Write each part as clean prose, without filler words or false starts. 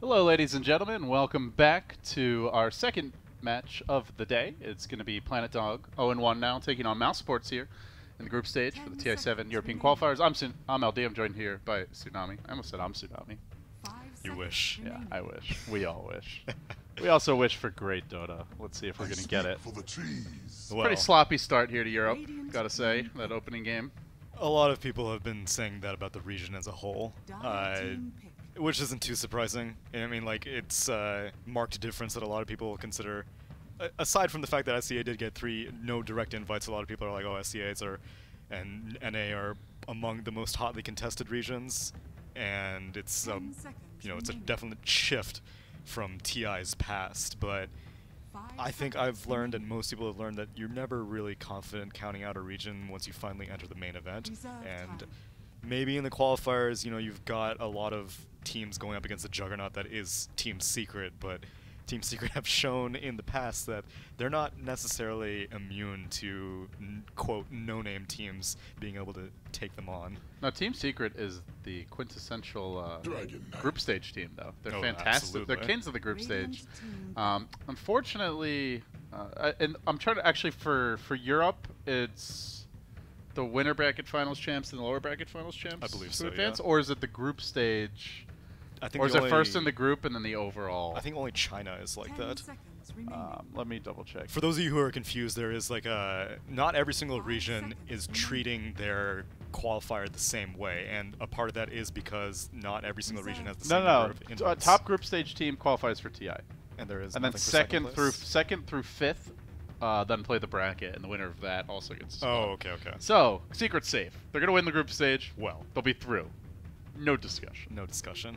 Hello, ladies and gentlemen. Welcome back to our second match of the day. It's going to be Planet Dog 0-1 now, taking on Mouse Sports here in the group stage for the TI7 European Qualifiers. I'm LD. I'm joined here by Tsunami. I almost said I'm Tsunami. You wish. Yeah, I wish. We all wish. We also wish for great Dota. Let's see if we're going to get it. Well, Pretty sloppy start here to Europe, gotta say, that opening game. a lot of people have been saying that about the region as a whole, which isn't too surprising. I mean, like, it's a marked difference that a lot of people consider. Aside from the fact that SCA did get no direct invites, a lot of people are like, oh, SCAs and NA are among the most hotly contested regions, and it's it's a definite shift from TI's past, but I think I've learned, and most people have learned, that you're never really confident counting out a region once you finally enter the main event. And maybe in the qualifiers, you've got a lot of teams going up against the juggernaut that is Team Secret, but Team Secret have shown in the past that they're not necessarily immune to, quote, no-name teams being able to take them on. No, Team Secret is the quintessential group stage team, though. They're fantastic. Absolutely. They're kings of the group stage. Unfortunately, and I'm trying to actually for Europe, it's the winner bracket finals champs and the lower bracket finals champs. I believe who so. advance, Yeah. or is it the group stage? I think Or is it first in the group and then the overall? I think only China is like that. Let me double check. For those of you who are confused, there is like not every single region is treating their qualifier the same way, and a part of that is because not every single region has the same number of invites. Top group stage team qualifies for TI, and there is and then nothing for second through fifth, then play the bracket, and the winner of that also gets. Oh, okay. So Secret's safe. They're gonna win the group stage. Well, they'll be through. No discussion. no discussion.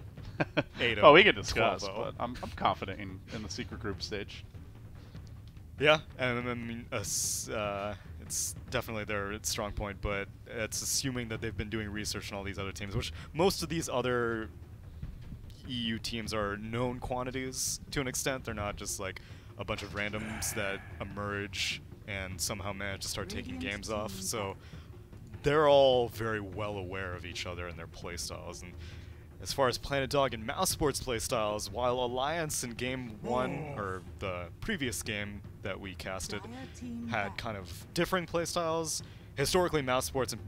8-0, Oh, we can discuss, 12-0. but I'm confident in the Secret group stage. Yeah, and I mean, it's definitely their strong point, but it's assuming that they've been doing research on all these other teams, which most of these other EU teams are known quantities to an extent. They're not just like a bunch of randoms that emerge and somehow manage to start taking games off. So they're all very well aware of each other and their playstyles. And as far as Planet Dog and Mouse Sports playstyles, while Alliance in Game 1, or the previous game that we casted, had kind of differing playstyles, historically Mouse Sports and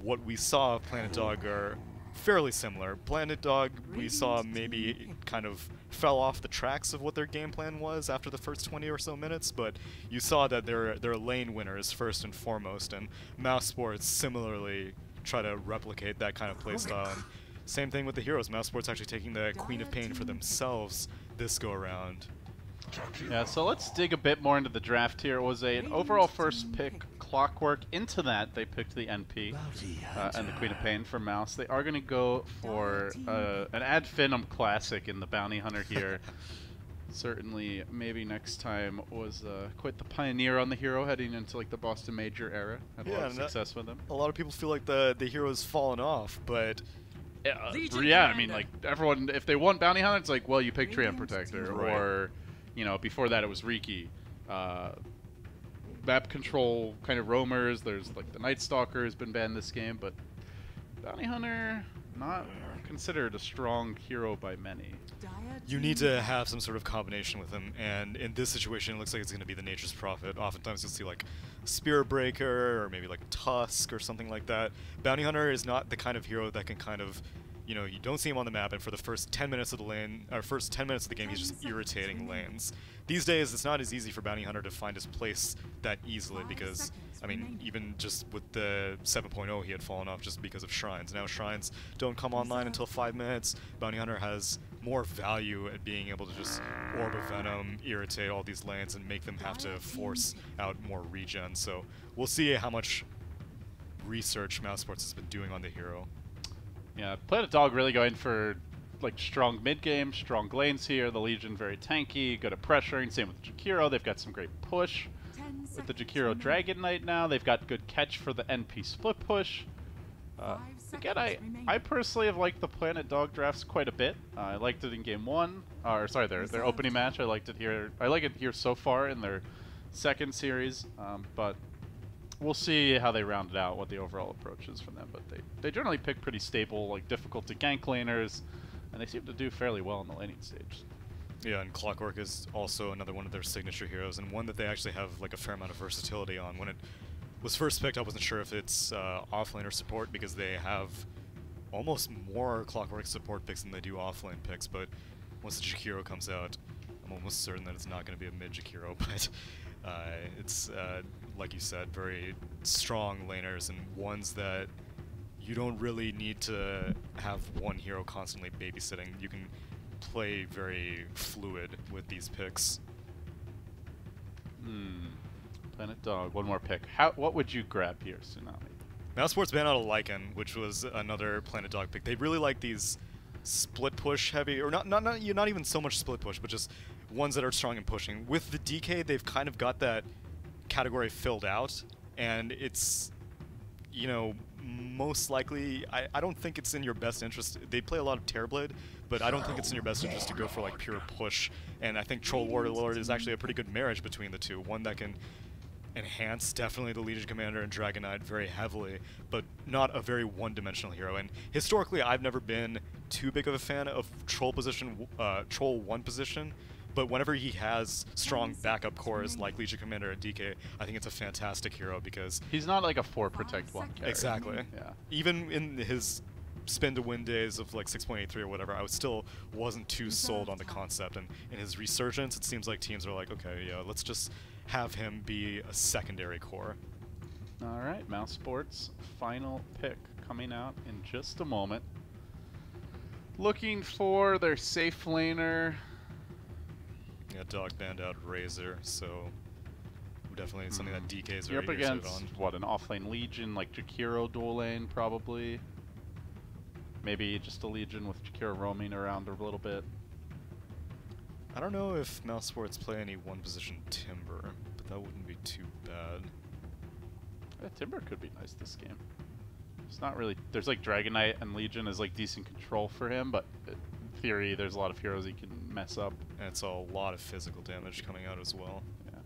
what we saw of Planet Dog are fairly similar. Planet Dog, we saw maybe kind of fell off the tracks of what their game plan was after the first 20 or so minutes, but you saw that they're lane winners first and foremost, and Mouse Sports similarly try to replicate that kind of playstyle. And same thing with the heroes. Mouse Sports actually taking the Queen of Pain for themselves this go around. Yeah, so let's dig a bit more into the draft here. It was an overall first pick, Clockwork. Into that, they picked the NP and the Queen of Pain for Mouse. They are going to go for an Ad Finum classic in the Bounty Hunter here. Certainly, maybe next time was quite the pioneer on the hero heading into like the Boston Major era. Had a lot of success with him. A lot of people feel like the hero's fallen off, but yeah, I mean, like everyone, if they want Bounty Hunter, it's like, well, you pick Treant Protector, Right. or before that it was Riki. Map control kind of roamers. There's like the Night Stalker has been banned this game, but Bounty Hunter not considered a strong hero by many. you need to have some sort of combination with him, and in this situation it looks like it's going to be the Nature's Prophet. Oftentimes you'll see like Spear Breaker or maybe like Tusk or something like that. Bounty Hunter is not the kind of hero that can kind of, you don't see him on the map, and for the first 10 minutes of the lane, or first 10 minutes of the game, he's just irritating lanes. These days, it's not as easy for Bounty Hunter to find his place that easily because, I mean, even just with the 7.0, he had fallen off just because of Shrines. Now Shrines don't come online until 5 minutes. Bounty Hunter has more value at being able to just Orb of Venom, irritate all these lanes, and make them have to force out more regen. So we'll see how much research Mouse Sports has been doing on the hero. Yeah, Planet Dog really going for like strong mid game, strong lanes here. The Legion very tanky, good at pressuring. Same with Jakiro. They've got some great push with the Jakiro Dragon Knight now. They've got good catch for the NP split push. Again, I personally have liked the Planet Dog drafts quite a bit. I liked it in Game 1, or sorry, their opening match. I liked it here. I like it here so far in their second series, but we'll see how they round it out, what the overall approach is from them. But they generally pick pretty stable, like difficult to gank laners, And they seem to do fairly well in the laning stage. Yeah, and Clockwork is also another one of their signature heroes, and one that they actually have like a fair amount of versatility on. When it was first picked, I wasn't sure if it's offlane or support, because they have almost more Clockwork support picks than they do offlane picks, but once the Jakiro comes out, I'm almost certain that it's not going to be a mid Jakiro, but it's, like you said, very strong laners, and ones that you don't really need to have one hero constantly babysitting. You can play very fluid with these picks. Planet Dog, one more pick. What would you grab here, Tsunami? mousesports banned out of Lycan, which was another Planet Dog pick. They really like these split push heavy, or not even so much split push, but just ones that are strong in pushing. With the DK, they've kind of got that category filled out, and it's, you know, most likely, I don't think it's in your best interest. They play a lot of Terrorblade, but I don't think it's in your best interest to go for like pure push. And I think Troll Warlord is actually a pretty good marriage between the two. One that can enhance definitely the Legion Commander and Dragon Knight very heavily, but not a very one-dimensional hero. And historically, I've never been too big of a fan of Troll one position. But whenever he has strong backup cores like Legion Commander and DK, I think it's a fantastic hero, because he's not like a 4 protect 1 character. Exactly. Yeah. Even in his spin to win days of like 6.83 or whatever, I still wasn't too sold on the concept. And in his resurgence, it seems like teams are like, okay, yeah, let's just have him be a secondary core. All right, mousesports final pick coming out in just a moment. Looking for their safe laner. Yeah, Dog banned out Razor, so definitely something that DK is You're very up interested against, on. what, an offlane Legion, like Jakiro dual lane, probably. Maybe just a Legion with Jakiro roaming around a little bit. I don't know if mousesports play any one-position Timber, but that wouldn't be too bad. Yeah, Timber could be nice this game. It's not really... There's like Dragon Knight and Legion is like decent control for him, but in theory there's a lot of heroes he can mess up. And it's a lot of physical damage coming out as well. Yeah.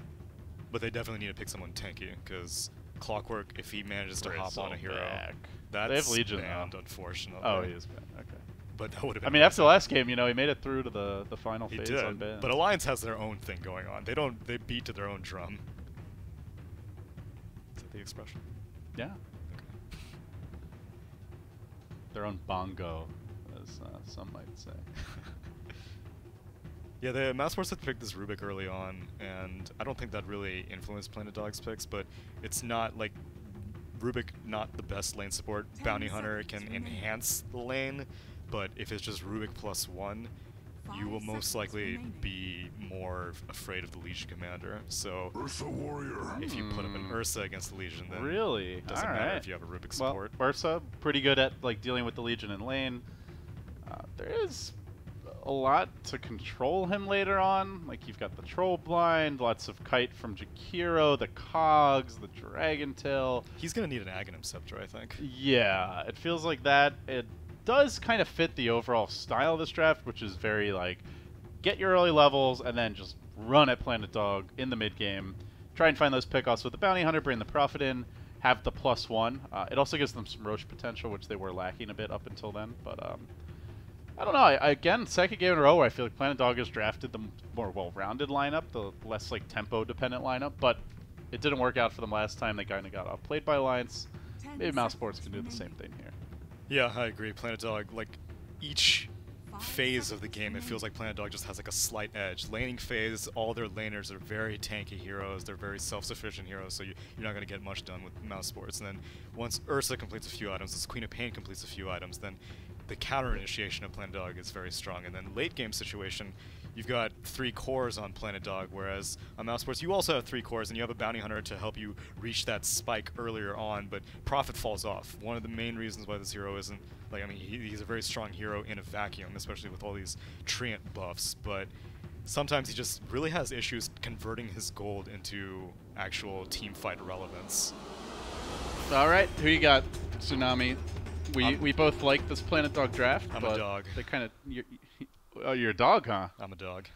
But they definitely need to pick someone tanky, because Clockwork, if he manages to hop on a hero, that's they have Legion banned, now. unfortunately. Oh, he is banned. Okay. But that would have been... I mean, after the last game, you know, he made it through to the final phase did, on ban. but Alliance has their own thing going on. They beat to their own drum. Is that the expression? Yeah. Okay. Their own bongo, as some might say. Yeah, the mousesports had picked this Rubik early on, and I don't think that really influenced Planet Dog's picks, but it's not like Rubik, not the best lane support. Bounty Hunter can enhance the lane, but if it's just Rubik +1, you will most likely be more afraid of the Legion Commander. So Ursa Warrior. if you put up an Ursa against the Legion, then really? it doesn't matter if you have a Rubik support. Well, Ursa, pretty good at like dealing with the Legion in lane. There is a lot to control him later on. Like, you've got the Troll Blind, lots of Kite from Jakiro, the Cogs, the Dragon Tail. He's going to need an Aghanim Scepter, I think. Yeah, it feels like that. It does kind of fit the overall style of this draft, which is very, like, get your early levels and then just run at Planet Dog in the mid-game. Try and find those pickoffs with the Bounty Hunter, bring the Prophet in, have the +1. It also gives them some Roche potential, which they were lacking a bit up until then, but... I don't know. Again, second game in a row where I feel like Planet Dog has drafted the more well-rounded lineup, the less like tempo-dependent lineup, but it didn't work out for them last time. They kind of got outplayed by Alliance. Maybe mousesports can do the same thing here. Yeah, I agree. Planet Dog, like, each phase of the game, it feels like Planet Dog just has like a slight edge. Laning phase, all their laners are very tanky heroes. They're very self-sufficient heroes, so you're not going to get much done with mousesports. And then once Ursa completes a few items, as Queen of Pain completes a few items, then the counter initiation of Planet Dog is very strong. And then late game situation, you've got 3 cores on Planet Dog, whereas on mousesports you also have 3 cores, and you have a Bounty Hunter to help you reach that spike earlier on, but Prophet falls off. One of the main reasons why this hero isn't, like, I mean, he's a very strong hero in a vacuum, especially with all these treant buffs, but sometimes he just really has issues converting his gold into actual team fight relevance. All right, who you got, Tsunami? We both like this Planet Dog draft. I'm but a dog. They kind of... Oh, you're a dog, huh? I'm a dog.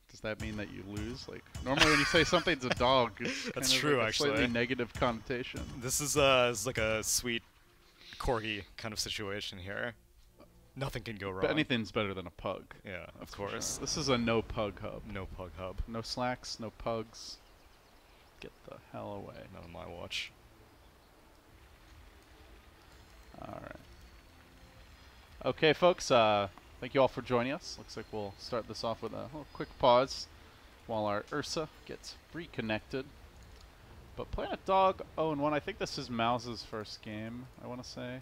Does that mean that you lose? Like, normally when you say something's a dog, it's That's kind of true, like a actually. slightly negative connotation. This is like a sweet corgi kind of situation here. nothing can go wrong. But anything's better than a pug. Yeah, of That's for course. sure. This is a no pug hub. No pug hub. No slacks, no pugs. Get the hell away. Not on my watch. Alright. Okay, folks, thank you all for joining us. Looks like we'll start this off with a little quick pause while our Ursa gets reconnected. But Planet Dog 0-1, I think this is Mouse's first game, I want to say.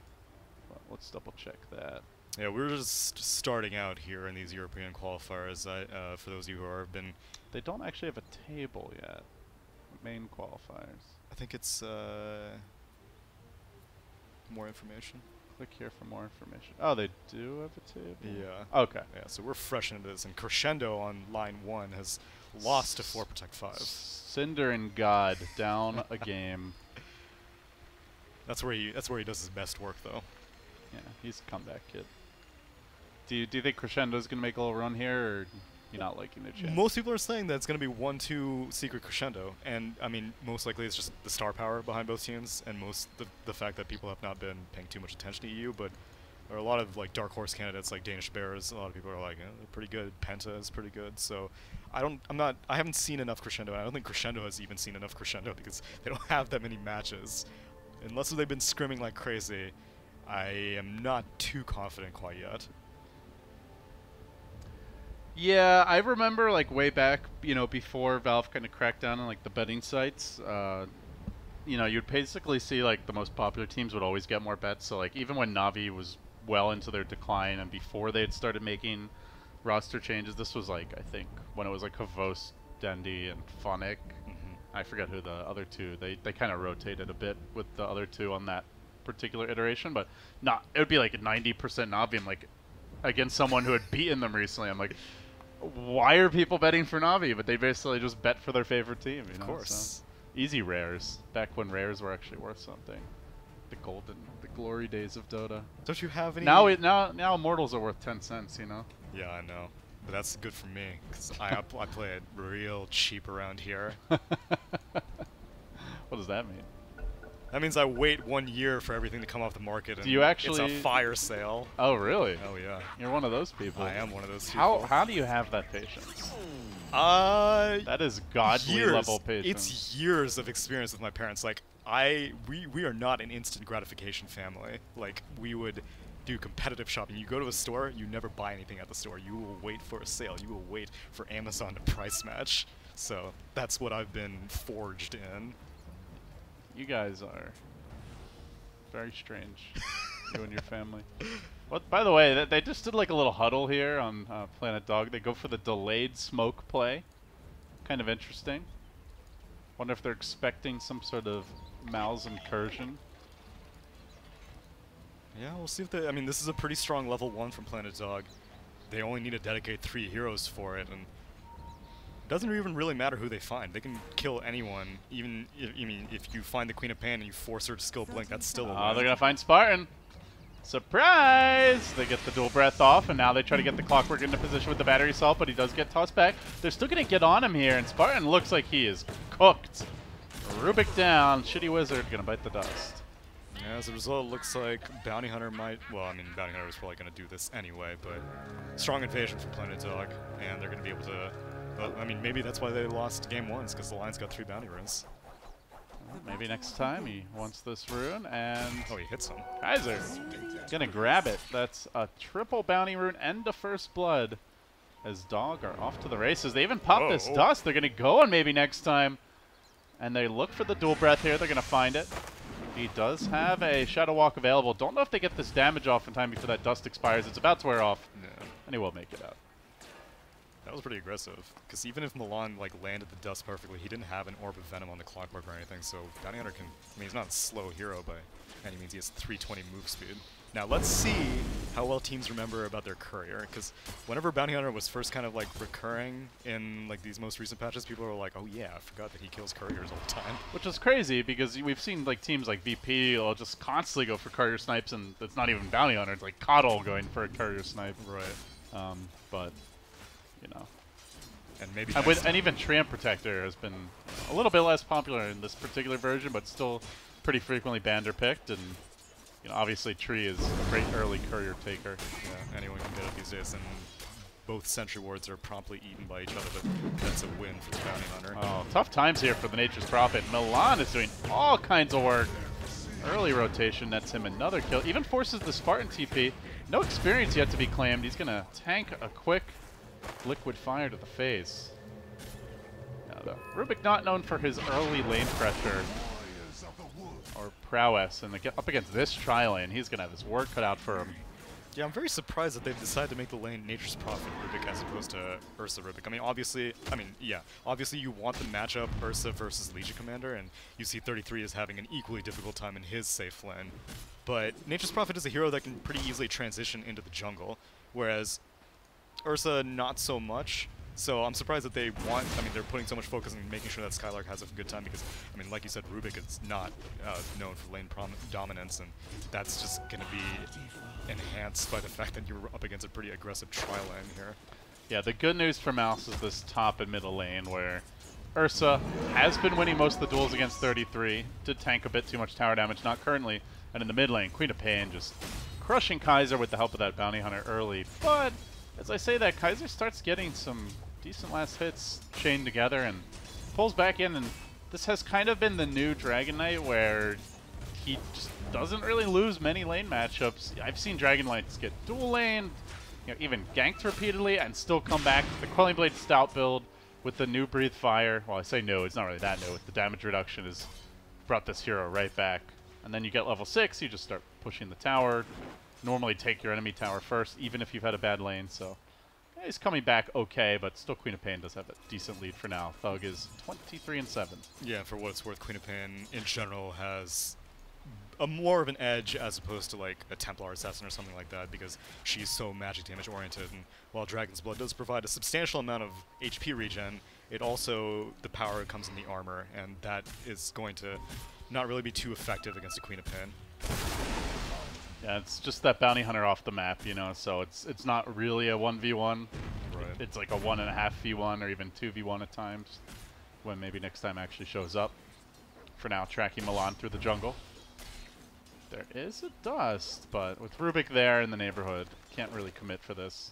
But let's double check that. Yeah, we're just starting out here in these European qualifiers. For those of you who have been... They don't actually have a table yet. Main qualifiers. I think it's more information. Click here for more information. Oh, they do have a table? Yeah. Okay. Yeah, so we're fresh into this. And Crescendo on line 1 has lost to 4 Protect 5. Cinder and God down a game. That's where he does his best work, though. Yeah, he's a comeback kid. Do you think Crescendo's gonna make a little run here, or you not liking their chance? Most people are saying that it's going to be 1-2 Secret Crescendo, and I mean, most likely it's just the star power behind both teams, and the fact that people have not been paying too much attention to EU, but there are a lot of like dark horse candidates like Danish Bears. A lot of people are like, they're pretty good. Penta is pretty good. So I haven't seen enough Crescendo. And I don't think Crescendo has even seen enough Crescendo because they don't have that many matches. Unless they've been scrimming like crazy, I am not too confident quite yet. Yeah, I remember like way back, before Valve kind of cracked down on like the betting sites. You'd basically see like the most popular teams would always get more bets. So like even when Navi was well into their decline and before they had started making roster changes, this was like I think when it was like Havos, Dendi, and Phonic. I forget who the other two. They kind of rotated a bit with the other two on that particular iteration, but it would be like a 90% Navi. I'm like against someone who had beaten them recently. I'm like, why are people betting for Navi? But they basically just bet for their favorite team. Of course. So easy rares. Back when rares were actually worth something. The glory days of Dota. Don't you have any? Now Immortals are worth 10 cents. Yeah, I know. But that's good for me, because I play it real cheap around here. What does that mean? That means I wait 1 year for everything to come off the market, and do you actually, it's a fire sale. Oh, really? Oh, yeah. You're one of those people. I am one of those people. How do you have that patience? That is godly level patience. It's years of experience with my parents. Like, we are not an instant gratification family. Like, we would do competitive shopping. You go to a store, you never buy anything at the store. You will wait for a sale. You will wait for Amazon to price match. So that's what I've been forged in. You guys are very strange, you and your family. What? By the way, they just did like a little huddle here on Planet Dog. They go for the delayed smoke play. Kind of interesting. Wonder if they're expecting some sort of mouse incursion. Yeah, we'll see if they... I mean, this is a pretty strong level 1 from Planet Dog. They only need to dedicate 3 heroes for it, and it doesn't even really matter who they find. They can kill anyone, even if you find the Queen of Pain and you force her to skill Blink, that's still a win. Oh, they're gonna find Spartan. Surprise! They get the dual breath off, and now they try to get the Clockwork into position with the battery assault, but he does get tossed back. They're still gonna get on him here, and Spartan looks like he is cooked. Rubik down. Shitty Wizard gonna bite the dust. Yeah, as a result, it looks like Bounty Hunter might... Well, I mean, Bounty Hunter was probably going to do this anyway, but strong invasion from Planet Dog, and they're going to be able to... Well, I mean, maybe that's why they lost game 1, because the Lions got 3 bounty runes. Well, maybe next time he wants this rune, and... Oh, he hits him. Kaiser gonna grab it. That's a triple bounty rune and a first blood, as Dog are off to the races. They even pop this dust. They're going to go on maybe next time, and they look for the dual breath here. They're going to find it. He does have a Shadow Walk available. Don't know if they get this damage off in time before that dust expires. It's about to wear off, and he will make it out. That was pretty aggressive, because even if Milan like landed the dust perfectly, he didn't have an Orb of Venom on the Clockwork or anything, so Bounty Hunter can... I mean, he's not a slow hero by any means. He has 320 move speed. Now, let's see how well teams remember about their Courier, because whenever Bounty Hunter was first kind of like recurring in like these most recent patches, people were like, oh yeah, I forgot that he kills Couriers all the time. Which is crazy, because we've seen like teams like VP will just constantly go for Courier snipes, and it's not even Bounty Hunter, it's like Coddle going for a Courier snipe. Right. But, you know. And maybe and even Tramp Protector has been a little bit less popular in this particular version, but still pretty frequently banned or picked, and You know, obviously Tree is a great early courier taker. Yeah, anyone can get it these days, and both sentry wards are promptly eaten by each other, but that's a win for the Bounty Hunter. Oh, tough times here for the Nature's Prophet. Milan is doing all kinds of work. Early rotation nets him another kill. Even forces the Spartan TP. No experience yet to be claimed. He's going to tank a quick liquid fire to the face. Now, though, Rubik not known for his early lane pressure or prowess, and up against this tri-lane, he's going to have his work cut out for him. Yeah, I'm very surprised that they've decided to make the lane Nature's Prophet Rubik as opposed to Ursa Rubik. I mean, obviously you want the matchup Ursa versus Legion Commander, and you see 33 is having an equally difficult time in his safe lane. But Nature's Prophet is a hero that can pretty easily transition into the jungle, whereas Ursa not so much. So I'm surprised that they're putting so much focus on making sure that Skylark has a good time because, I mean, like you said, Rubik is not known for lane dominance, and that's just going to be enhanced by the fact that you're up against a pretty aggressive tri-lane here. Yeah, the good news for Mouse is this top and middle lane where Ursa has been winning most of the duels against 33, did tank a bit too much tower damage, not currently, and in the mid lane, Queen of Pain just crushing Kaiser with the help of that Bounty Hunter early, but as I say that, Kaiser starts getting some decent last hits chained together and pulls back in, and this has kind of been the new Dragon Knight where he just doesn't really lose many lane matchups. I've seen Dragon Knights get dual laned, you know, even ganked repeatedly and still come back. The Quelling Blade Stout build with the new Breathe Fire, well I say new, it's not really that new, with the damage reduction has brought this hero right back. And then you get level 6, you just start pushing the tower, normally take your enemy tower first, even if you've had a bad lane, so yeah, he's coming back okay, but still Queen of Pain does have a decent lead for now. Thug is 23-7. Yeah, for what it's worth, Queen of Pain in general has a more of an edge as opposed to like a Templar Assassin or something like that because she's so magic damage oriented, and while Dragon's Blood does provide a substantial amount of HP regen, it also, the power comes in the armor, and that is going to not really be too effective against a Queen of Pain. Yeah, it's just that Bounty Hunter off the map, you know, so it's not really a 1v1. Right. It's like a 1.5v1 or even 2v1 at times, when maybe next time actually shows up. For now, tracking Milan through the jungle. There is a dust, but with Rubik there in the neighborhood, can't really commit for this.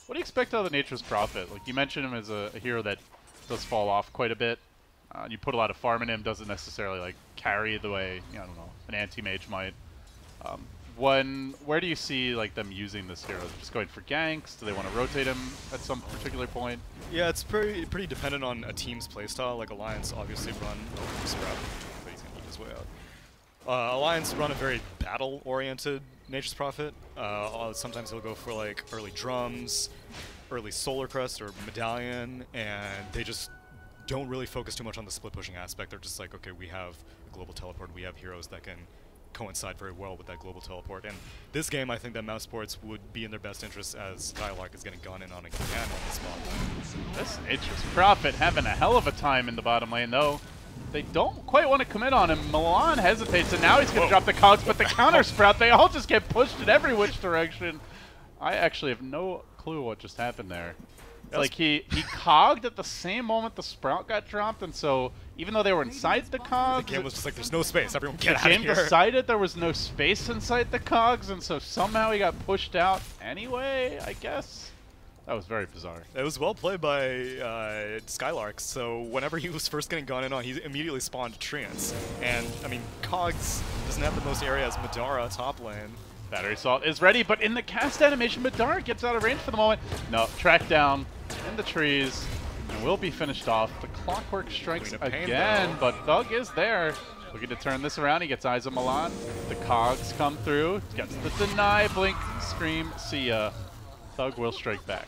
What do you expect out of the Nature's Prophet? Like, you mentioned him as a hero that does fall off quite a bit. You put a lot of farm in him, doesn't necessarily like carry the way, you know, I don't know, an anti-mage might. Where do you see like them using this hero? Just going for ganks? Do they want to rotate him at some particular point? Yeah, it's pretty dependent on a team's playstyle. Like Alliance obviously run Sprout, but he's gonna eat his way out. Alliance run a very battle-oriented Nature's Prophet. Sometimes he'll go for like early drums, early Solar Crest or Medallion, and they just don't really focus too much on the split pushing aspect. They're just like, okay, we have a global teleport, we have heroes that can coincide very well with that global teleport. And this game, I think that Mouse Sports would be in their best interest as Skylark is getting gone in on again on the spot lane. This Nature's Prophet having a hell of a time in the bottom lane, though. They don't quite want to commit on him. Milan hesitates, and now he's going to drop the cogs, but the counter Sprout, they all just get pushed in every which direction. I actually have no clue what just happened there. Like, he cogged at the same moment the Sprout got dropped, and so even though they were inside the cogs... The game was just like, there's no space, everyone get out of here. The game decided there was no space inside the cogs, and so somehow he got pushed out anyway, I guess. That was very bizarre. It was well played by Skylark, so whenever he was first getting gone in on, he immediately spawned Treants. And, I mean, Cogs doesn't have the most area as Madara top lane. Battery Assault is ready, but in the cast animation, Madara gets out of range for the moment. No, tracked down in the trees, and will be finished off. The Clockwork strikes again, but Thug is there. Looking to turn this around, he gets eyes on Milan. The Cogs come through, gets the deny, blink, scream, see ya. Thug will strike back.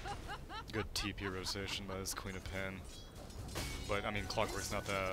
Good TP rotation by this Queen of Pain. But, I mean, Clockwork's not the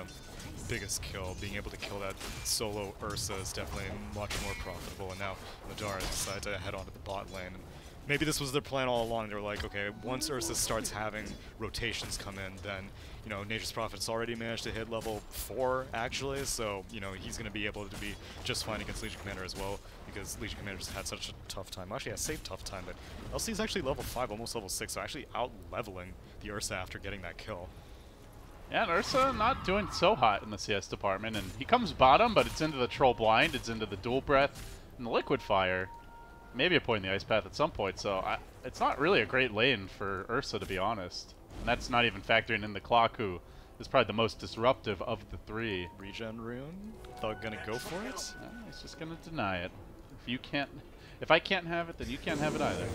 biggest kill. Being able to kill that solo Ursa is definitely much more profitable. And now Madara decided to head onto the bot lane. And maybe this was their plan all along. They were like, okay, once Ursa starts having rotations come in, then, you know, Nature's Prophet's already managed to hit level 4, actually. So, you know, he's going to be able to be just fine against Legion Commander as well, because Legion Commander just had such a tough time. Actually, a safe tough time, but LC's actually level 5, almost level 6, so actually out-leveling the Ursa after getting that kill. Yeah, and Ursa not doing so hot in the CS department, and he comes bottom, but it's into the Troll Blind, it's into the Dual Breath, and the Liquid Fire. Maybe a point in the Ice Path at some point, so it's not really a great lane for Ursa, to be honest. And that's not even factoring in the Clock, who is probably the most disruptive of the three. Regen rune. Thug gonna go for it. He's just gonna deny it. If I can't have it, then you can't have it either.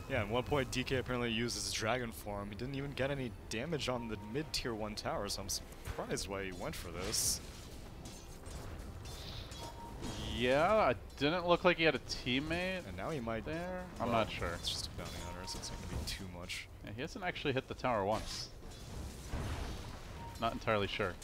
Yeah, at one point DK apparently used his dragon form. He didn't even get any damage on the mid tier 1 tower, so I'm surprised why he went for this. Yeah, it didn't look like he had a teammate. And now he might there. I'm not sure. It's just a bounty hunter, so it's not gonna be too much. Yeah, he hasn't actually hit the tower once. Not entirely sure.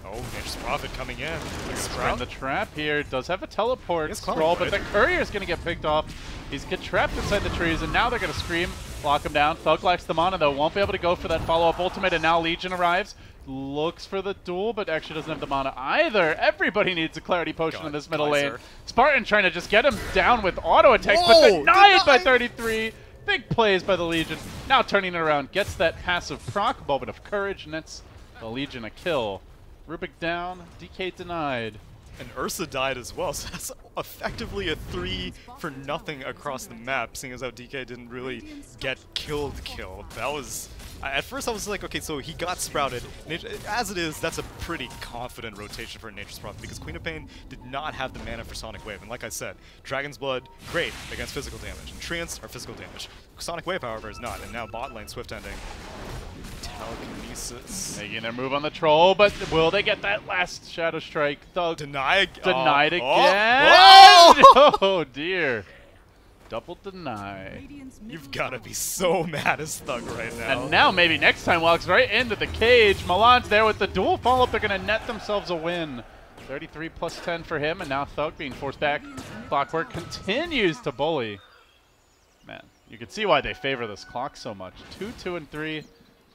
Oh, Nature's Prophet coming in. Spraying the trap here. Does have a teleport scroll, but right? the courier's going to get picked off. He's get trapped inside the trees, and now they're going to scream, lock him down. Thug lacks the mana, though. Won't be able to go for that follow-up ultimate, and now Legion arrives. Looks for the duel, but actually doesn't have the mana either. Everybody needs a clarity potion in this middle lane. Spartan trying to just get him down with auto attacks, but denied by 33. Big plays by the Legion. Now turning it around, gets that passive proc, moment of courage, and that's the Legion a kill. Rubik down, DK denied. And Ursa died as well, so that's effectively a 3 for nothing across the map, seeing as how DK didn't really get killed. That was... At first I was like, okay, so he got sprouted. As it is, that's a pretty confident rotation for Nature's Prophet, because Queen of Pain did not have the mana for Sonic Wave. And like I said, Dragon's Blood, great against physical damage, and Treants are physical damage. Sonic Wave, however, is not, and now bot lane Swift ending. Telekinesis. Making their move on the troll, but will they get that last Shadow Strike? Thug denied again. Oh dear. Double deny. You've got to be so mad as Thug right now. And now maybe next time walks right into the cage. Milan's there with the dual follow-up. They're going to net themselves a win. 33 plus 10 for him, and now Thug being forced back. Clockwork continues to bully. Man, you can see why they favor this Clock so much. 2, 2, and 3.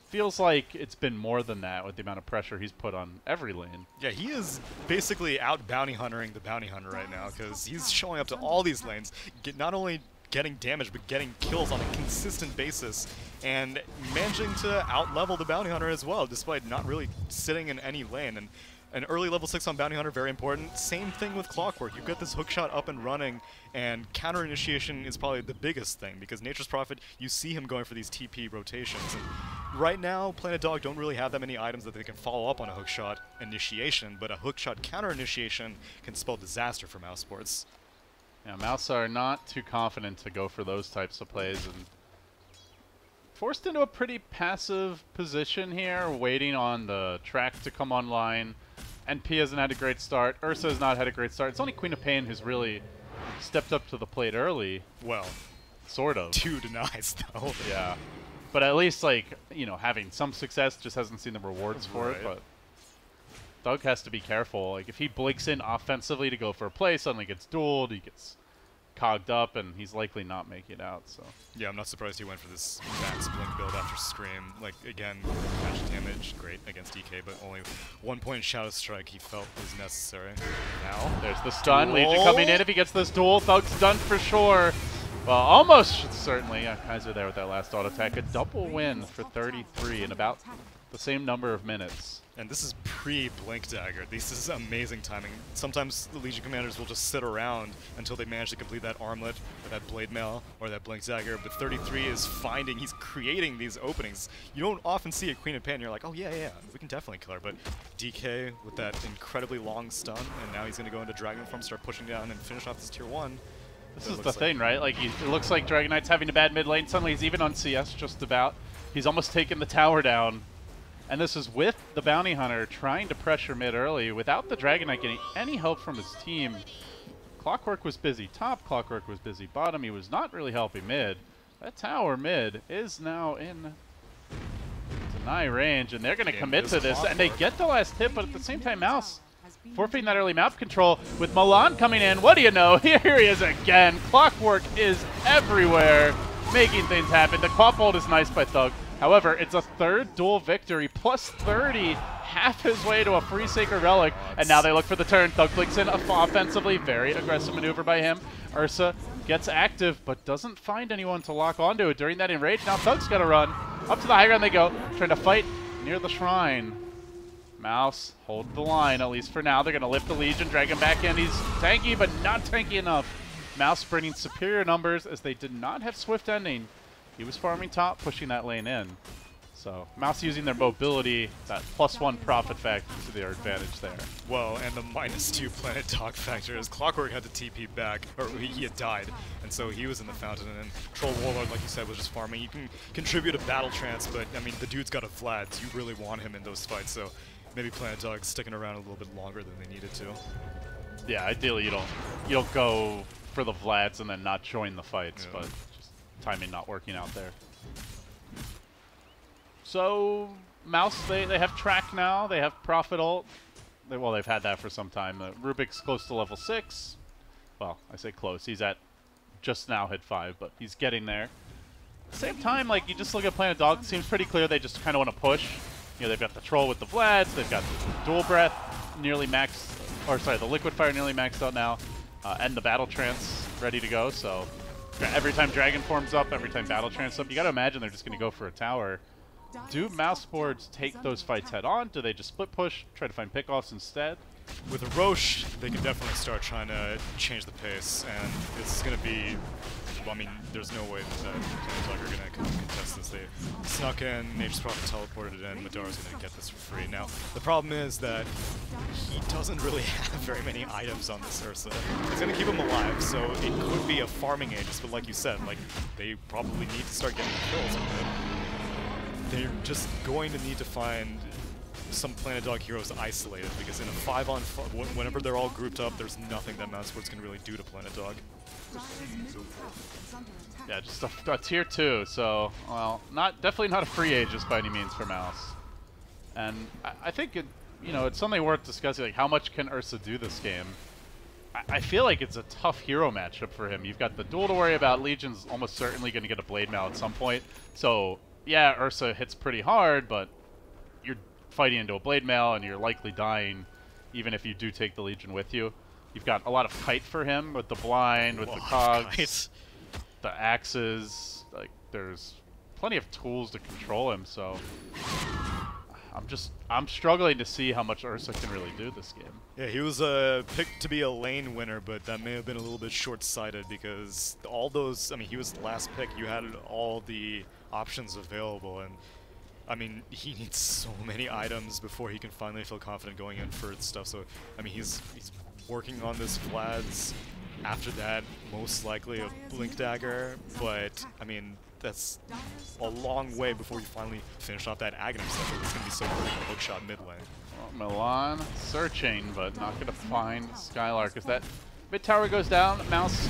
Feels like it's been more than that with the amount of pressure he's put on every lane. Yeah, he is basically out bounty huntering the bounty hunter right now, because he's showing up to all these lanes, not only getting damage, but getting kills on a consistent basis, and managing to out-level the bounty hunter as well, despite not really sitting in any lane. And an early level 6 on Bounty Hunter, very important. Same thing with Clockwork. You get this hookshot up and running, and counter initiation is probably the biggest thing, because Nature's Prophet, you see him going for these TP rotations. And right now, Planet Dog don't really have that many items that they can follow up on a hookshot initiation, but a hookshot counter initiation can spell disaster for Mouse Sports. Yeah, Mouse are not too confident to go for those types of plays, and forced into a pretty passive position here, waiting on the track to come online. NP hasn't had a great start. Ursa has not had a great start. It's only Queen of Pain who's really stepped up to the plate early. Well, sort of. 2 denies, though. Yeah. But at least, like, you know, having some success, just hasn't seen the rewards for it. But Thug has to be careful. Like, if he blinks in offensively to go for a play, suddenly gets dueled, he gets cogged up, and he's likely not making it out. So yeah, I'm not surprised he went for this max blink build after Scream. Like, again, match damage, great against DK, but only 1 point Shadow Strike he felt was necessary. Now, there's the stun. Legion coming in. If he gets this duel, Thug's done for sure. Well, almost certainly. Yeah, Kaiser there with that last auto attack. A double win for 33 in about the same number of minutes. And this is pre-Blink Dagger. This is amazing timing. Sometimes the Legion commanders will just sit around until they manage to complete that Armlet, or that Blade Mail, or that Blink Dagger, but 33 is finding, he's creating these openings. You don't often see a Queen of Pain, you're like, oh yeah, we can definitely kill her, but DK with that incredibly long stun, and now he's going to go into Dragon form, start pushing down, and finish off this tier 1. This is the thing, right? Like, it looks like Dragon Knight's having a bad mid lane. Suddenly he's even on CS just about. He's almost taken the tower down. And this is with the Bounty Hunter trying to pressure mid early without the Dragon Knight getting any help from his team. Clockwork was busy top, Clockwork was busy bottom. He was not really helping mid. That tower mid is now in deny range, and they're going to commit to this. And they get the last hit, but at the same time, Mouse forfeiting that early map control. With Milan coming in, what do you know? Here he is again. Clockwork is everywhere, making things happen. The quad bolt is nice by Thug. However, it's a third duel victory, plus 30, half his way to a free Sacred Relic, and now they look for the turn. Thug clicks in offensively, very aggressive maneuver by him. Ursa gets active, but doesn't find anyone to lock onto it during that enrage. Now Thug's got to run. Up to the high ground they go, trying to fight near the shrine. mouz, hold the line, at least for now. They're going to lift the Legion, drag him back in. He's tanky, but not tanky enough. mouz bringing superior numbers as they did not have Swift Ending. He was farming top, pushing that lane in. So mouz using their mobility, that +1 profit factor to their advantage there. Well, and the -2 Planet Dog factor as Clockwork had to TP back, or he had died, and so he was in the fountain, and then Troll Warlord, like you said, was just farming. You can contribute a battle trance, but I mean, the dude's got a Vlad, so you really want him in those fights, so maybe Planet Dog's sticking around a little bit longer than they needed to. Yeah, ideally you don't go for the Vlads and then not join the fights, but just timing not working out there. So mouz, they have track now. They have Prophet ult. Well, they've had that for some time. Rubik's close to level 6. Well, I say close. He's at just now hit 5, but he's getting there. At the same time, like, you just look at Planet Dog, it seems pretty clear they just kind of want to push. You know, they've got the Troll with the Vlads. They've got the Dual Breath nearly maxed, or sorry, the Liquid Fire nearly maxed out now, and the Battle Trance ready to go. So every time Dragon forms up, every time Battle Trance up, you got to imagine they're just going to go for a tower. Do mouz boards take those fights head on? Do they just split push, try to find pickoffs instead? With a Roche, they can definitely start trying to change the pace, and it's going to be, well, I mean, there's no way that Planet Dog are going to contest this. They snuck in, Nature's Prophet teleported in, Madara's going to get this for free. Now, the problem is that he doesn't really have very many items on this Ursa. It's going to keep him alive, so it could be a farming Aegis, but like you said, like, they probably need to start getting kills with it. They're just going to need to find some Planet Dog heroes isolated, because in a 5-on-5, whenever they're all grouped up, there's nothing that mouzsports can really do to Planet Dog. Yeah, just a tier 2, so, well, definitely not a free Aegis by any means for mouz. And I think it's something worth discussing, like how much can Ursa do this game? I feel like it's a tough hero matchup for him. You've got the duel to worry about. Legion's almost certainly going to get a Blade Mail at some point, so yeah, Ursa hits pretty hard, but you're fighting into a Blade Mail and you're likely dying even if you do take the Legion with you. You've got a lot of kite for him with the blind, with the cogs, the axes. Like, there's plenty of tools to control him, so I'm struggling to see how much Ursa can really do this game. Yeah, he was picked to be a lane winner, but that may have been a little bit short-sighted because all those, I mean, he was the last pick. You had all the options available, and I mean, he needs so many items before he can finally feel confident going in for stuff. So I mean, he's working on this Vlad's. After that, most likely a Blink Dagger, but I mean, that's a long way before you finally finish off that Aghanim cycle. It's gonna be so critical hookshot mid lane. Well, Milan searching, but not gonna find Skylark as that mid tower goes down. mouz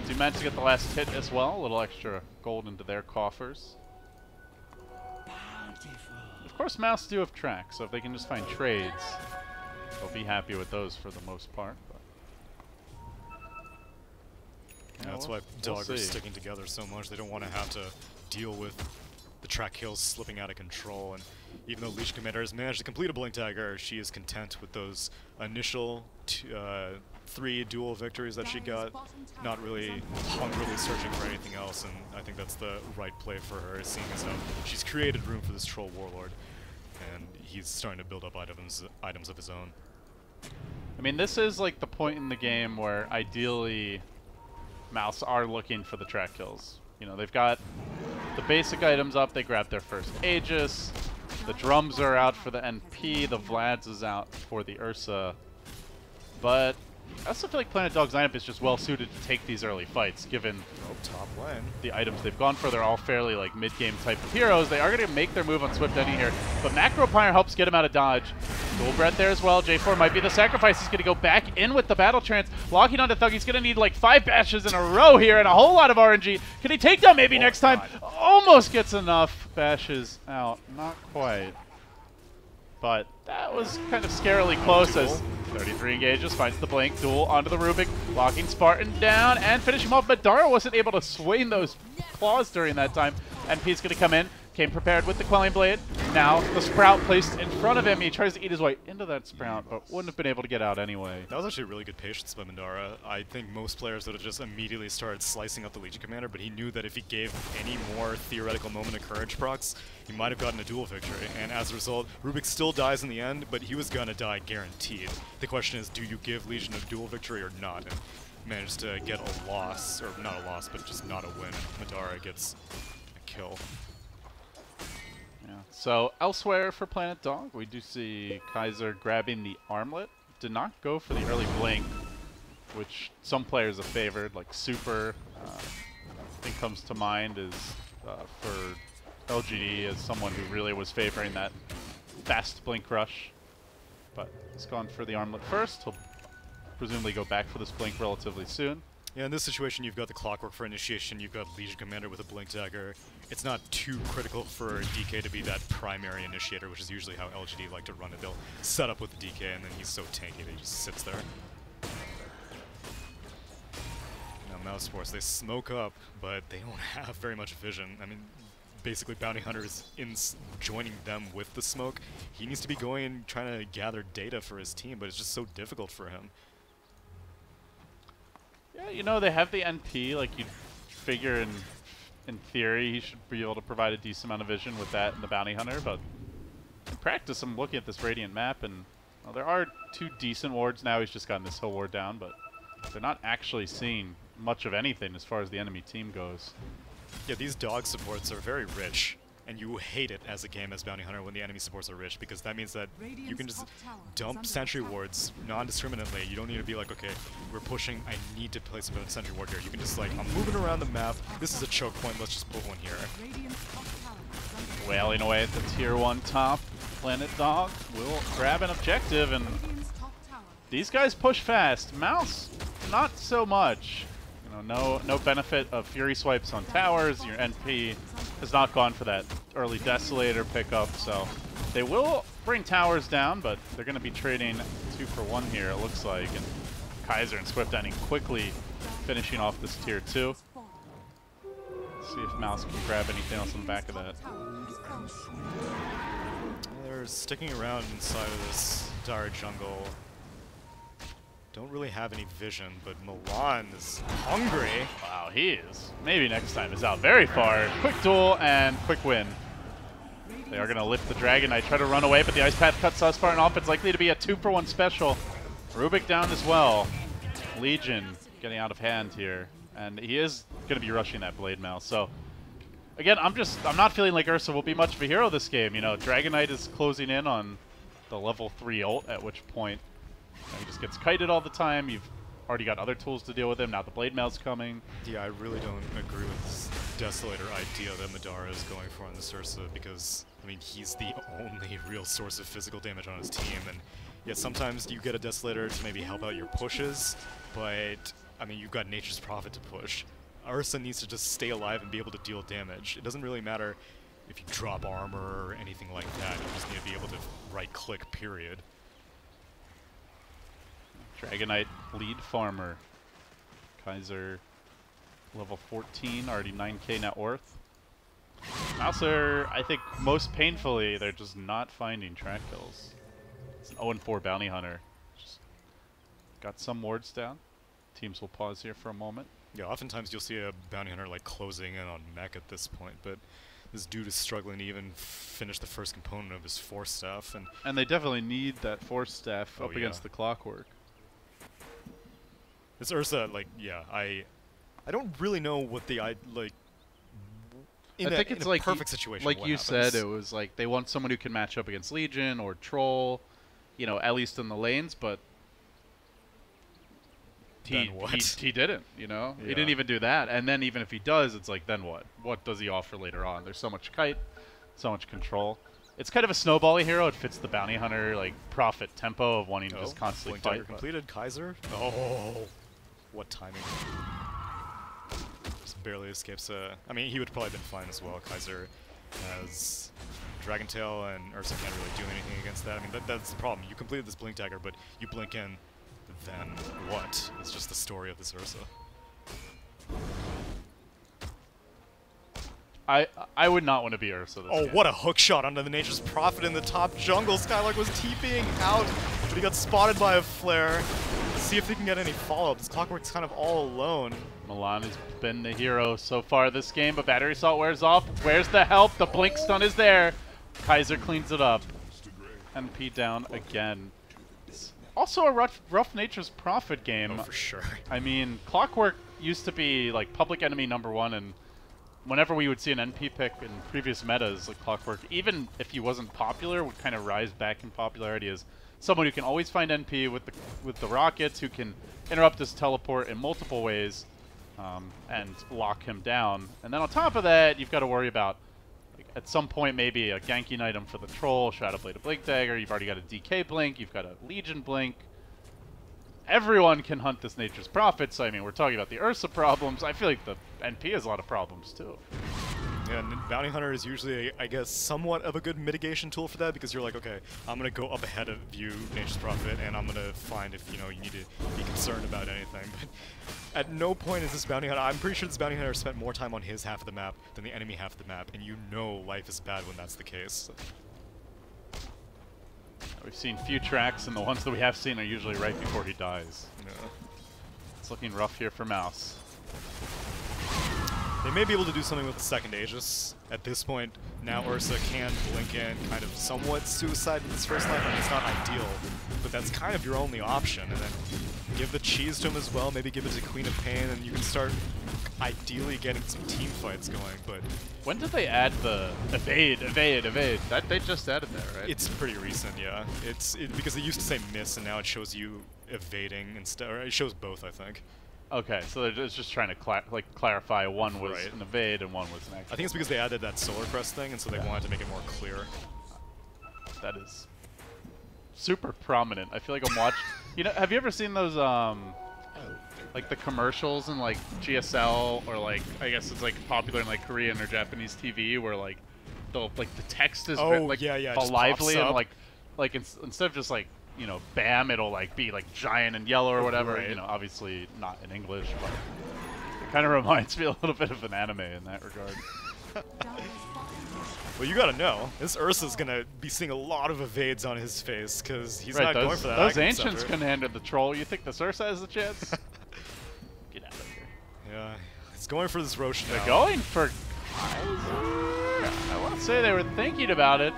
do manage to get the last hit as well. A little extra gold into their coffers. Of course, mouz do have track, so if they can just find trades, they'll be happy with those for the most part. But yeah, that's why Dog are sticking together so much. They don't want to have to deal with the track kills slipping out of control. And even though Legion Commander has managed to complete a Blink Dagger, she is content with those initial 3 dual victories that she got, not really hungrily searching for anything else, and I think that's the right play for her, seeing as how she's created room for this Troll Warlord, and he's starting to build up items of his own. I mean, this is like the point in the game where ideally mouz are looking for the track kills. You know, they've got the basic items up, they grab their first Aegis, the drums are out for the NP, the Vlad's is out for the Ursa, but I also feel like Planet Dog's lineup is just well suited to take these early fights, given top lane. The items they've gone for. They're all fairly like mid-game type of heroes. They are going to make their move on Swift Ending here, but Macro Pyre helps get him out of dodge. Dual Breath there as well. J4 might be the sacrifice. He's going to go back in with the Battle Trance, locking onto Thug. He's going to need like 5 bashes in a row here and a whole lot of RNG. Can he take down maybe next time? Almost gets enough bashes out. Not quite. But that was kind of scarily close as 33 engages, finds the blink, duel onto the Rubik, locking Spartan down and finish him off. But Dara wasn't able to swing those claws during that time. NP's going to come in, came prepared with the Quelling Blade. Now the Sprout placed in front of him. He tries to eat his way into that Sprout, but wouldn't have been able to get out anyway. That was actually really good patience by Mandara. I think most players would have just immediately started slicing out the Legion Commander, but he knew that if he gave any more theoretical moment of courage procs, he might have gotten a duel victory. And as a result, Rubik still dies in the end, but he was gonna die guaranteed. The question is, do you give Legion a duel victory or not? And managed to get a loss, or not a loss, but just not a win. Mandara gets a kill. Yeah. So elsewhere for Planet Dog, we do see Kaiser grabbing the armlet. Did not go for the early blink, which some players have favored, like Super. I think comes to mind is for LGD as someone who really was favoring that fast blink rush. But he's gone for the armlet first. He'll presumably go back for this blink relatively soon. Yeah, in this situation, you've got the Clockwork for initiation, you've got Legion Commander with a Blink Dagger. It's not too critical for DK to be that primary initiator, which is usually how LGD like to run it. They'll set up with the DK, and then he's so tanky that he just sits there. Now, Mouse Force, they smoke up, but they don't have very much vision. I mean, basically, Bounty Hunter's joining them with the smoke. He needs to be going and trying to gather data for his team, but it's just so difficult for him. Yeah, you know, they have the NP, like you'd figure in theory he should be able to provide a decent amount of vision with that and the Bounty Hunter, but in practice I'm looking at this Radiant map and well, there are 2 decent wards now. He's just gotten this hill ward down, but they're not actually seeing much of anything as far as the enemy team goes. Yeah, these dog supports are very rich, and you hate it as a game as Bounty Hunter when the enemy supports are rich, because that means that you can just dump sentry wards non-discriminately. You don't need to be like, okay, we're pushing, I need to place a sentry ward here. You can just like, I'm moving around the map, this is a choke point, let's just put one here. Wailing away at the tier 1 top. Planet Dog will grab an objective, and these guys push fast. Mouse, not so much. No benefit of Fury swipes on towers. Your NP has not gone for that early Desolator pickup, so they will bring towers down, but they're going to be trading 2 for 1 here, it looks like. And Kaiser and Swift ending quickly finishing off this tier 2. See if Mouse can grab anything else on the back of that. They're sticking around inside of this dire jungle. Don't really have any vision, but Milan is hungry. Wow, he is. Maybe next time is out very far. Quick duel and quick win. They are going to lift the Dragon Knight, try to run away, but the Ice Path cuts us far enough. It's likely to be a 2 for 1 special. Rubik down as well. Legion getting out of hand here. And he is going to be rushing that Blade Mail. So, again, I'm not feeling like Ursa will be much of a hero this game. You know, Dragon Knight is closing in on the level 3 ult, at which point he just gets kited all the time. You've already got other tools to deal with him. Now the Blade Mail's coming. Yeah, I really don't agree with this Desolator idea that Madara is going for on this Ursa, because, I mean, he's the only real source of physical damage on his team. And yet sometimes you get a Desolator to maybe help out your pushes, but, I mean, you've got Nature's Prophet to push. Ursa needs to just stay alive and be able to deal damage. It doesn't really matter if you drop armor or anything like that. You just need to be able to right-click, period. Dragon Knight lead farmer. Kaiser level 14, already 9k net worth. Mouser, I think most painfully, they're just not finding track kills. It's an 0-4 bounty hunter. Just got some wards down. Teams will pause here for a moment. Yeah, oftentimes you'll see a bounty hunter like closing in on mech at this point, but this dude is struggling to even finish the first component of his force staff, and they definitely need that force staff up against the Clockwork. This Ursa, like, yeah, I don't really know what the like. I think it's like perfect situation. Like you said, it was like they want someone who can match up against Legion or Troll, you know, at least in the lanes, but he didn't, you know? Yeah. He didn't even do that. And then even if he does, it's like, then what? What does he offer later on? There's so much kite, so much control. It's kind of a snowbally hero. It fits the bounty hunter, like, profit tempo of wanting to just constantly fight. Blink completed. Kaiser. Oh, what timing. Just barely escapes. I mean, he would probably have been fine as well. Kaiser has Dragon Tail, and Ursa can't really do anything against that. I mean, that's the problem. You completed this Blink Dagger, but you blink in, then what? It's just the story of this Ursa. I would not want to be Ursa this Oh, game. what a hook shot onto the Nature's Prophet in the top jungle. Skylark was TPing out, but he got spotted by a flare. Let's see if he can get any follow-up. This Clockwork's kind of all alone. Milan has been the hero so far this game, but Battery Assault wears off. Where's the help? The Blink Stun is there. Kaiser cleans it up. NP down again. It's also a rough Nature's Prophet game. Oh, for sure. I mean, Clockwork used to be like public enemy #1, and whenever we would see an NP pick in previous metas, like Clockwork, even if he wasn't popular, would kind of rise back in popularity as someone who can always find NP with the rockets, who can interrupt his teleport in multiple ways, and lock him down. And then on top of that, you've got to worry about, like, at some point, maybe a ganking item for the troll, Shadow Blade, a Blink Dagger. You've already got a DK Blink, you've got a Legion Blink. Everyone can hunt this Nature's Prophet, so I mean, we're talking about the Ursa problems. I feel like the NP has a lot of problems too. Yeah, and Bounty Hunter is usually, I guess, somewhat of a good mitigation tool for that, because you're like, okay, I'm going to go up ahead of you, Nature's Prophet, and I'm going to find if, you know, you need to be concerned about anything. But at no point is this Bounty Hunter, I'm pretty sure this Bounty Hunter spent more time on his half of the map than the enemy half of the map, and you know life is bad when that's the case. We've seen few tracks, and the ones that we have seen are usually right before he dies. Yeah. It's looking rough here for Mouse. They may be able to do something with the second Aegis. At this point, now Ursa can blink in, kind of somewhat suicide with his first life. I mean, it's not ideal, but that's kind of your only option. And then give the cheese to him as well, maybe give it to Queen of Pain, and you can start ideally getting some team fights going. But when did they add the evade? That they just added that, right? It's pretty recent, yeah. It's because it used to say miss, and now it shows you evading instead. Or it shows both, I think. Okay, so they're just trying to clarify one was an evade and one was an actual. I think it's because they added that solar crest thing, and so they wanted to make it more clear. That is super prominent. I feel like I'm watching. You know, have you ever seen those like the commercials in like GSL, or like, I guess it's like popular in like Korean or Japanese TV, where like the text is like all lively and like instead of just like, you know, bam, it'll like be like giant and yellow or whatever. Right. You know, obviously not in English, but it kind of reminds me a little bit of an anime in that regard. Well, you gotta know, this Ursa's gonna be seeing a lot of evades on his face, because he's right, not going for that. Those Ancients can handle the troll. You think this Ursa has a chance? Get out of here. Yeah, he's going for this Rosh now. They're going for Kaiser. I want to say they were thinking about it.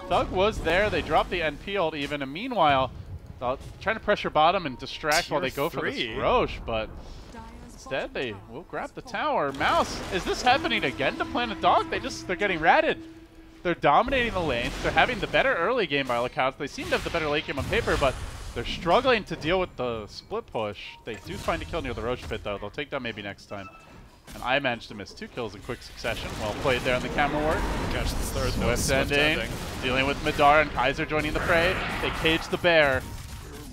Thug was there. They dropped the NP ult even, and meanwhile, trying to pressure bottom and distract while they go for this Rosh, but instead they will grab the tower. Mouse, is this happening again to Planet Dog? They're getting ratted. They're dominating the lanes. They're having the better early game by all accounts. They seem to have the better late game on paper, but they're struggling to deal with the split push. They do find a kill near the Roche pit, though. They'll take down maybe next time. And I managed to miss 2 kills in quick succession. Well played there on the camera work. Catch this third. Swift ending. Dealing with Madara and Kaiser joining the fray. They cage the bear.